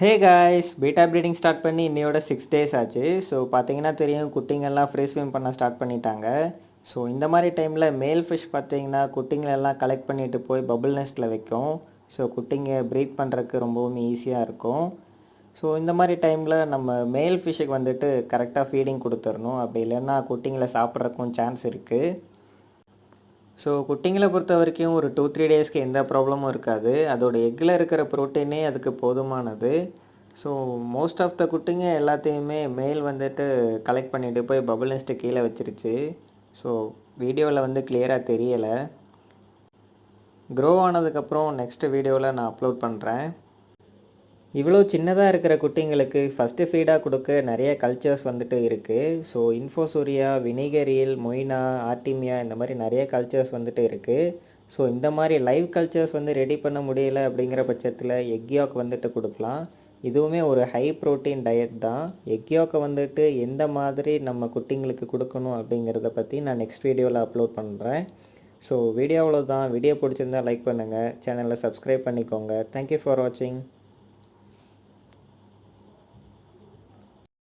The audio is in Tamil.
Hey guys, beta breeding start பண்ணி இன்னையோட 6 days ஆச்சு. ஸோ பார்த்தீங்கன்னா தெரியும், குட்டிங்கெல்லாம் ஃப்ரீ ஸ்விம் பண்ண ஸ்டார்ட் பண்ணிட்டாங்க. ஸோ இந்த மாதிரி டைமில் மேல் ஃபிஷ் பார்த்தீங்கன்னா குட்டிங்களெல்லாம் கலெக்ட் பண்ணிட்டு போய் பபுள் நெஸ்ட்டில் வைக்கும். ஸோ குட்டிங்க ப்ரீட் பண்ணுறதுக்கு ரொம்பவும் ஈஸியாக இருக்கும். ஸோ இந்த மாதிரி டைமில் நம்ம மேல் ஃபிஷ்ஷுக்கு வந்துட்டு கரெக்டாக ஃபீடிங் கொடுத்துடணும். அப்படி இல்லைன்னா குட்டிங்களை சாப்பிட்றதுக்கும் சான்ஸ் இருக்குது. ஸோ குட்டிங்களை பொறுத்த வரைக்கும் ஒரு 2-3 டேஸ்க்கு எந்த ப்ராப்ளமும் இருக்காது. அதோட எக்கில் இருக்கிற ப்ரோட்டீனே அதுக்கு போதுமானது. ஸோ மோஸ்ட் ஆஃப் த குட்டிங்க எல்லாத்தையுமே மேல் வந்துட்டு கலெக்ட் பண்ணிட்டு போய் பபுள் நெஸ்ட்டு கீழே வச்சிருச்சு. ஸோ வீடியோவில் வந்து கிளியராக தெரியலை. க்ரோ ஆனதுக்கப்புறம் நெக்ஸ்ட் வீடியோவில் நான் அப்லோட் பண்ணுறேன். இவ்வளோ சின்னதாக இருக்கிற குட்டிங்களுக்கு ஃபஸ்ட்டு ஃபீடாக கொடுக்க நிறைய கல்ச்சர்ஸ் வந்துட்டு இருக்குது. ஸோ இன்ஃபோசூரியா, வினிகரியல், மொய்னா, ஆர்டிமியா இந்த மாதிரி நிறைய கல்ச்சர்ஸ் வந்துட்டு இருக்குது. ஸோ இந்த மாதிரி லைவ் கல்ச்சர்ஸ் வந்து ரெடி பண்ண முடியல அப்படிங்கிற பட்சத்தில் எக் யாக் வந்துட்டு கொடுக்கலாம். இதுவுமே ஒரு ஹை ப்ரோட்டீன் டயட் தான். எக் யாக்கை வந்துட்டு எந்த மாதிரி நம்ம குட்டிங்களுக்கு கொடுக்கணும் அப்படிங்கிறத பற்றி நான் நெக்ஸ்ட் வீடியோவில் அப்லோட் பண்ணுறேன். ஸோ வீடியோ அவ்வளோதான். வீடியோ பிடிச்சிருந்தால் லைக் பண்ணுங்கள், சேனலை சப்ஸ்கிரைப் பண்ணிக்கோங்க. தேங்க்யூ ஃபார் வாட்சிங்.